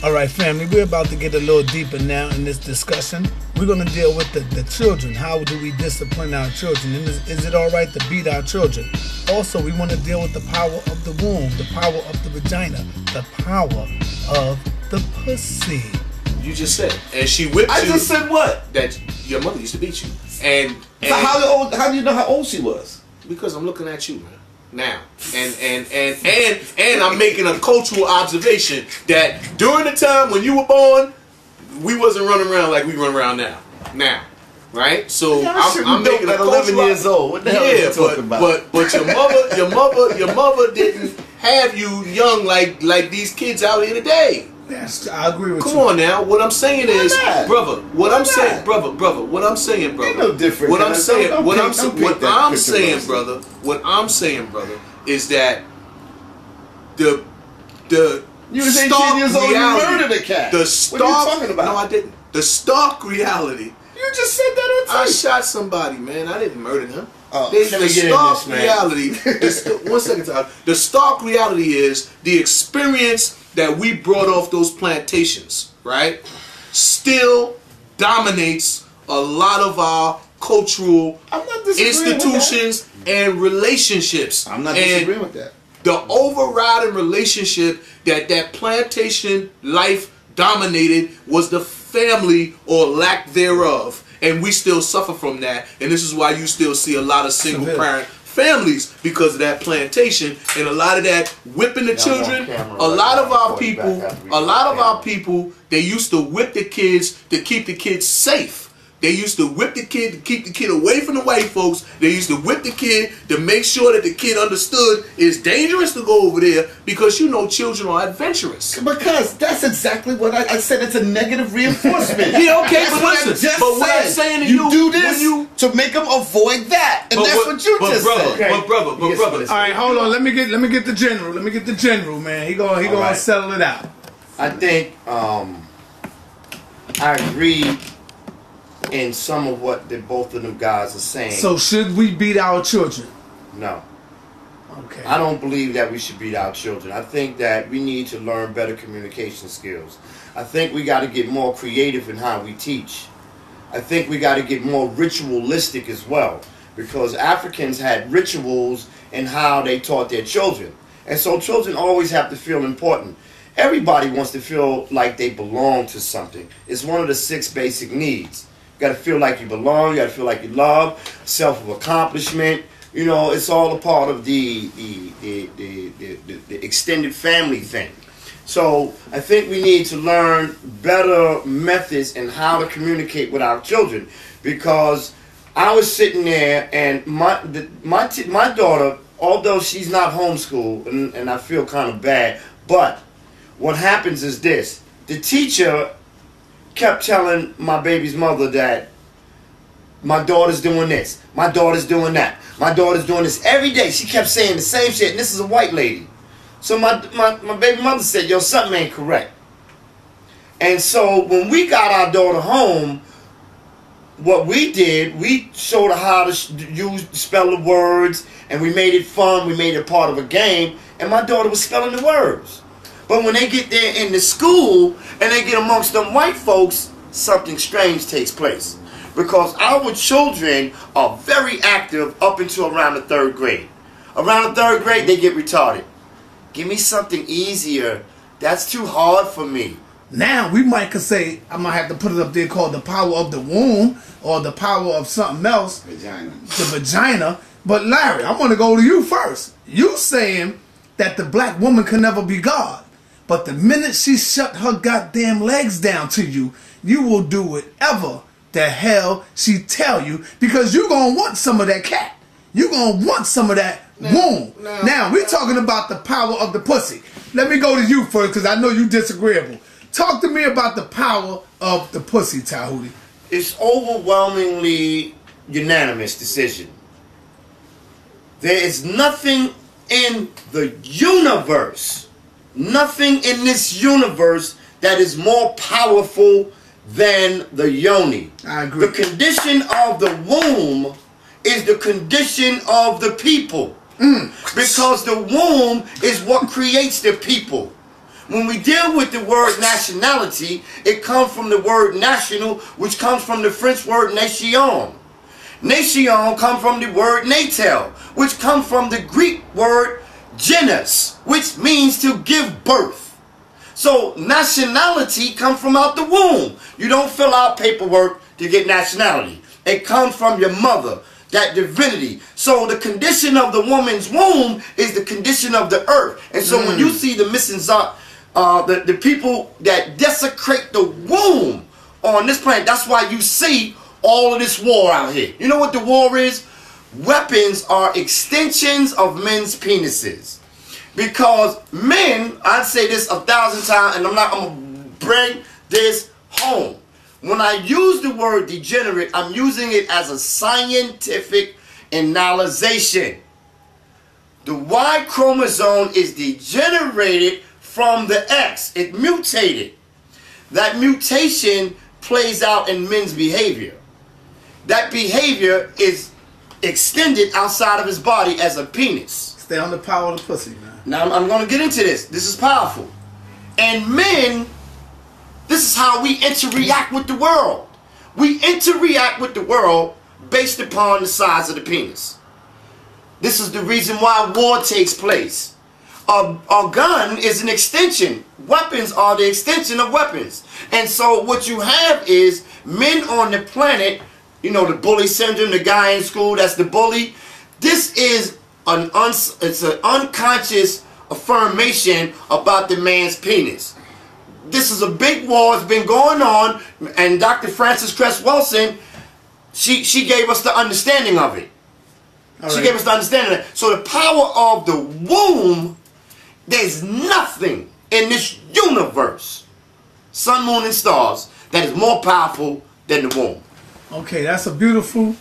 All right, family, we're about to get a little deeper now in this discussion. We're going to deal with the children. How do we discipline our children? And is it all right to beat our children? Also, we want to deal with the power of the womb, the power of the vagina, the power of the pussy. You just said, and she whipped you. I just said what? That your mother used to beat you. And so how do you know how old she was? Because I'm looking at you, man. Now, and I'm making a cultural observation that during the time when you were born, we wasn't running around like we run around now, right? So yeah, I'm making a 11 years old. What the hell are you talking about? But your mother didn't have you young like these kids out here today. Yes, I agree with you. Come on now. What I'm saying is, brother. What I'm saying, brother. What I'm saying, brother. No different. What I'm saying, what I'm saying, brother, is that the you was 18 years old. You murdered a cat. The stark, what are you talking about? No, I didn't. The stark reality. You just said that on tape. I shot somebody, man. I didn't murder him. The stark reality. One second, Todd. The stark reality is the experience that we brought off those plantations, right, still dominates a lot of our cultural institutions and relationships. I'm not disagreeing with that. The overriding relationship that plantation life dominated was the family or lack thereof. And we still suffer from that. And this is why you still see a lot of single parent families because of that plantation and a lot of that whipping the children. A lot of our people, they used to whip the kids to keep the kids safe. They used to whip the kid to keep the kid away from the white folks. They used to whip the kid to make sure that the kid understood it's dangerous to go over there because you know children are adventurous. Because that's exactly what I said. It's a negative reinforcement. Yeah, okay, that's but listen. But what I'm saying to you do this to make them avoid that, and that's what you just said. But brother. All right, hold on. Let me get the general. Let me get the general, man. He gonna settle it out. I think I agree in some of what both of them guys are saying. So should we beat our children? No. Okay. I don't believe that we should beat our children. I think that we need to learn better communication skills. I think we got to get more creative in how we teach. I think we got to get more ritualistic as well, because Africans had rituals in how they taught their children. And so children always have to feel important. Everybody wants to feel like they belong to something. It's one of the 6 basic needs. You got to feel like you belong. You got to feel like you love, self-accomplishment. You know, it's all a part of the extended family thing. So I think we need to learn better methods in how to communicate with our children, because I was sitting there and my daughter, although she's not homeschooled, and I feel kind of bad, but what happens is this: the teacher kept telling my baby's mother that my daughter's doing this, my daughter's doing that, my daughter's doing this every day. She kept saying the same shit, and this is a white lady. So my baby mother said, yo, something ain't correct. And so when we got our daughter home, what we did, we showed her how to spell the words, and we made it fun, we made it part of a game, and my daughter was spelling the words. But when they get there in the school and they get amongst them white folks, something strange takes place. Because our children are very active up until around the 3rd grade. Around the 3rd grade, they get retarded. Give me something easier. That's too hard for me. Now, we might could say, I might have to put it up there called the power of the womb or the power of something else. Vagina. The vagina. But Larry, I want to go to you first. You saying that the black woman can never be God. But the minute she shut her goddamn legs down to you, you will do whatever the hell she tell you, because you going to want some of that cat. You going to want some of that womb. Now, we're talking about the power of the pussy. Let me go to you first, because I know you disagreeable. Talk to me about the power of the pussy, Tahuti. It's overwhelmingly unanimous decision. There is nothing in the universe, nothing in this universe that is more powerful than the yoni. I agree. The condition of the womb is the condition of the people. Because the womb is what creates the people. when we deal with the word nationality, it comes from the word national, which comes from the French word nation. Nation comes from the word natal, which comes from the Greek word genus, which means to give birth. So nationality comes from out the womb. You don't fill out paperwork to get nationality. It comes from your mother, that divinity. So the condition of the woman's womb is the condition of the earth. And so when you see the missing the people that desecrate the womb on this planet, that's why you see all of this war out here. You know what the war is? Weapons are extensions of men's penises. Because men, I'd say this 1,000 times, and I'm going to bring this home. When I use the word degenerate, I'm using it as a scientific analyzation. The Y chromosome is degenerated from the X. It mutated. That mutation plays out in men's behavior. That behavior is extended outside of his body as a penis. Stay on the power of the pussy, man. Now I'm going to get into this. This is powerful. And men, this is how we interact with the world. We interact with the world based upon the size of the penis. This is the reason why war takes place. A gun is an extension. Weapons are the extension of weapons. And so what you have is men on the planet, you know, the bully syndrome, the guy in school that's the bully. This is it's an unconscious affirmation about the man's penis. This is a big war. It's been going on, and Dr. Frances Cress Wilson, she gave us the understanding of it. She gave us the understanding of it. So the power of the womb, there's nothing in this universe, sun, moon, and stars, that is more powerful than the womb. Okay, that's a beautiful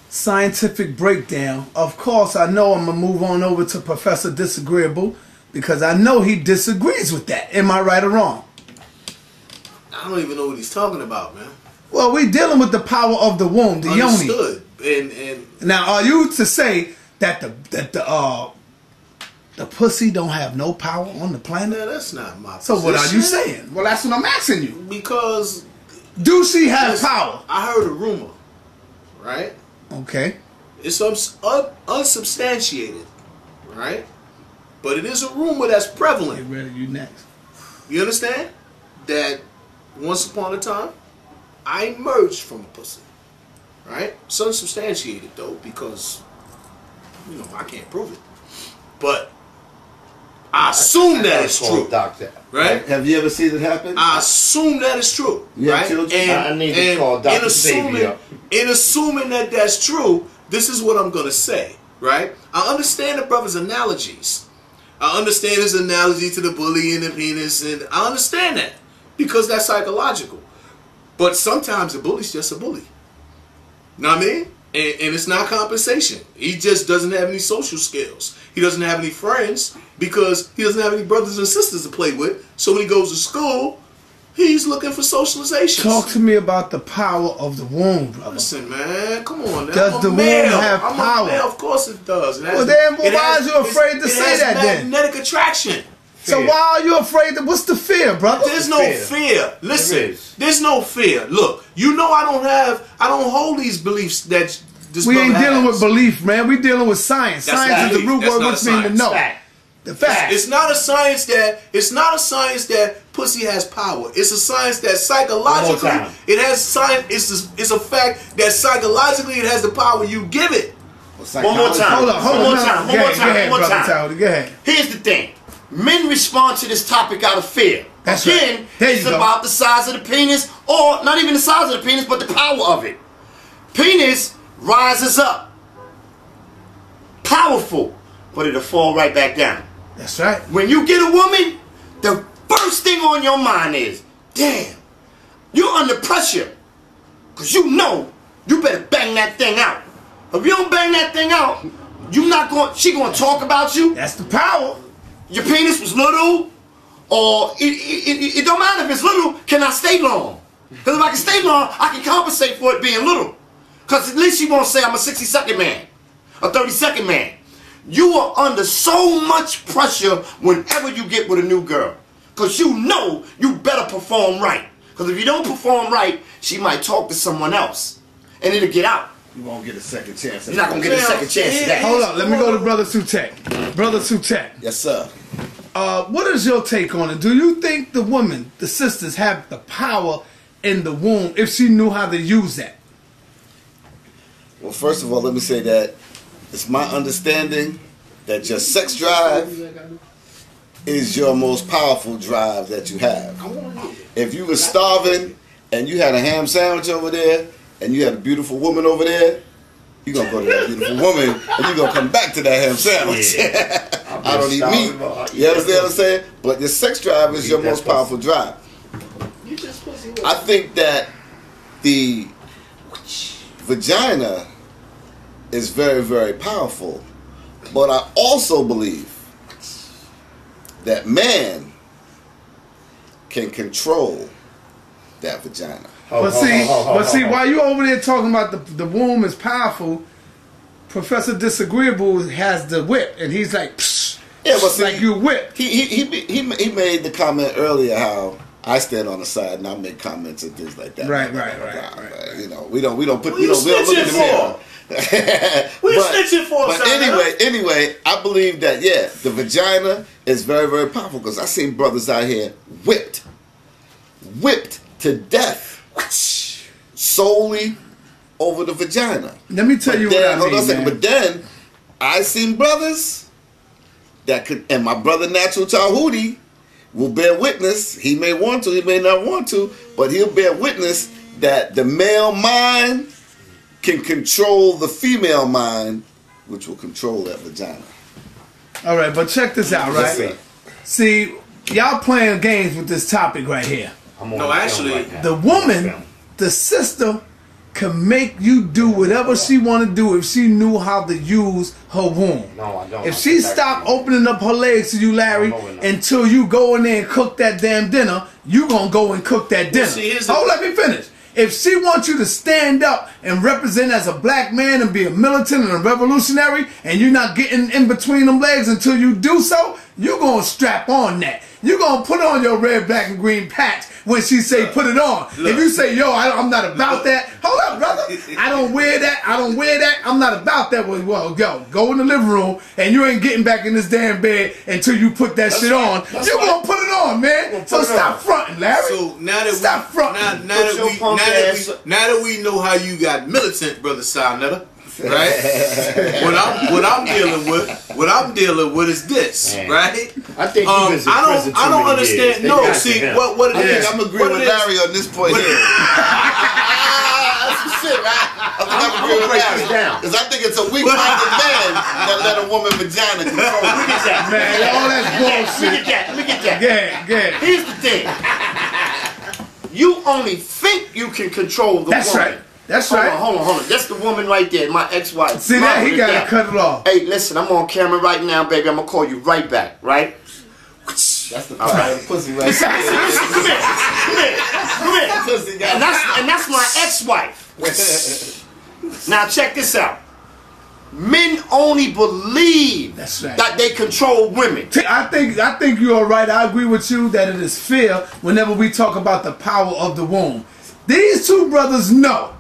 scientific breakdown. Of course, I know I'm going to move on over to Professor Disagreeable, because I know he disagrees with that. Am I right or wrong? I don't even know what he's talking about, man. Well, we're dealing with the power of the womb, the yoni. Understood. And now, are you to say that the pussy don't have no power on the planet? no, that's not my So position. what are you saying? Well, that's what I'm asking you. Because Do she have listen, power? I heard a rumor, right? Okay. It's unsubstantiated, right? But it is a rumor that's Get prevalent. ready, you next. You understand? That once upon a time, I emerged from a pussy, right? It's unsubstantiated though, because you know I can't prove it. But I assume that it's true, Doctor. right? Have you ever seen it happen? I assume that it's true, You have right? children? I need to call Dr. Xavier. In assuming that that's true, this is what I'm going to say, right? I understand the brother's analogies. I understand his analogy to the bully and the penis, and I understand that because that's psychological. But sometimes the bully's just a bully. Know what I mean? And it's not compensation. He just doesn't have any social skills. He doesn't have any friends because he doesn't have any brothers and sisters to play with. So when he goes to school, he's looking for socialization. Talk to me about the power of the womb, brother. Listen, man, come on. Now. Does I'm the a womb male. have I'm power? A male. Of course it does. It has, Well, then it why has- are you afraid to it say has that then? magnetic attraction. So why are you afraid? What's the fear, brother? There's no fear. Listen, There is. there's no fear. Look, you know I don't hold these beliefs that this We ain't brother dealing has. with belief, man. We dealing with science. That's Science not is the belief. root That's word, not which a means to science. know. Fact. The fact. It's not a science that pussy has power. It's a science that psychologically One more time. it has science. It's a fact that psychologically it has the power you give it. One more time. Hold on, hold One on. more time. Go One more ahead, time. Go ahead, One more brother time. Towdy, go ahead. Here's the thing. Men respond to this topic out of fear. That's Again, right. There you it's go. about the size of the penis, or not even the size of the penis, but the power of it. Penis rises up. Powerful, but it'll fall right back down. That's right. When you get a woman, the first thing on your mind is, damn, you're under pressure. Because you know you better bang that thing out. If you don't bang that thing out, she gonna talk about you. That's the power. Your penis was little, or it don't matter if it's little, can I stay long? Because if I can stay long, I can compensate for it being little. Because at least she won't say I'm a 60-second man, a 30-second man. You are under so much pressure whenever you get with a new girl. Because you know you better perform right. Because if you don't perform right, she might talk to someone else. And it'll get out. You won't get a second chance. You're not going to get a second chance at that. Hold up, let me go to Brother Sutek. Brother Sutek, Yes, sir. what is your take on it? Do you think the women, the sisters, have the power in the womb if she knew how to use that? Well, first of all, let me say that it's my understanding that your sex drive is your most powerful drive that you have. If you were starving and you had a ham sandwich over there and you had a beautiful woman over there, you're going to go to that beautiful woman and you're going to come back to that ham sandwich. I don't eat meat. You understand what I'm saying? But your sex drive is your most powerful drive. I think that the vagina is very, very powerful. But I also believe that man can control that vagina. But see, while you over there talking about the womb is powerful, Professor Disagreeable has the whip, and he's like, psh, Yeah, but see, like you whip. He made the comment earlier how I stand on the side and I make comments and things like that. Right. You know, we don't look in the snitching mirror. What you snitching for, But son? anyway, I believe that the vagina is very, very powerful because I seen brothers out here whipped to death solely over the vagina. Let me tell you what I mean, Hold on a second. man. But then I seen brothers that could, and my brother Natural Tahuti will bear witness. He may want to, he may not want to, but he'll bear witness that the male mind can control the female mind, which will control that vagina. All right, but check this out, right? Yes, sir. See, y'all playing games with this topic right here. No, actually, The woman, the sister, can make you do whatever she want to do if she knew how to use her womb. No, I don't. If she stopped opening up her legs to you, Larry, until you go in there and cook that damn dinner, you gonna go and cook that dinner. see, here's the- Oh, let me finish. If she wants you to stand up and represent as a black man and be a militant and a revolutionary, and you're not getting in between them legs until you do so, you're gonna strap on that. You're gonna put on your red, black, and green patch when she say put it on. If you say, yo, I'm not about that, hold up, brother. I don't wear that. I'm not about that. Well, go in the living room, and you ain't getting back in this damn bed until you put that shit on. You're gonna put it on, man. So stop fronting, Larry. so now that Stop fronting. now that we know how you got militant, brother Sarnetta, right? what I'm dealing with is this, Man. right? I think you've been in prison I too don't many understand. years. They No, got see to him. what it I is. think I'm agreeing what with it is- Larry on this point here. That's some shit, right? I think I'm agreeing with break Larry. this down. Because I think it's a weak-minded man that let a woman vagina control him. Look at that. Man, all that bullshit. Let me get that. Yeah. Here's the thing. You only think you can control the That's woman. right. That's Hold right. on. That's the woman right there, my ex-wife. See that? Mama He to gotta death. cut it off. Hey, listen, I'm on camera right now, baby. I'm gonna call you right back, right? That's the part of the pussy right there. Come here. Pussy got And that's my ex-wife. Now check this out. Men only believe That's right. that they control women. I think you are right. I agree with you that it is fair whenever we talk about the power of the womb. These two brothers know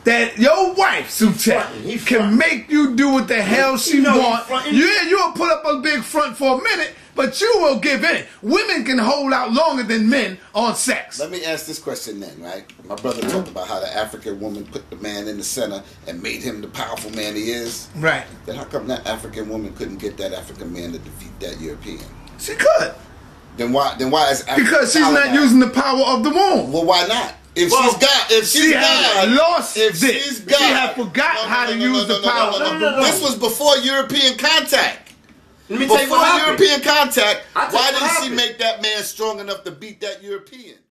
that your wife, He Sutek, can make you do what the hell she know he want. fronting. You'll put up a big front for a minute, but you will give in. Women can hold out longer than men on sex. Let me ask this question then, right? My brother talked about how the African woman put the man in the center and made him the powerful man he is. Right. Then how come that African woman couldn't get that African man to defeat that European? She could. Then why is Africa Because she's not colonized? using the power of the womb. Well, why not? If Well, she's she had lost if this. she's She God, had forgot how to use the power of the womb. This was before European contact. Let me tell you Before what happened. European contact, I'll tell why you what didn't she happened. make that man strong enough to beat that European?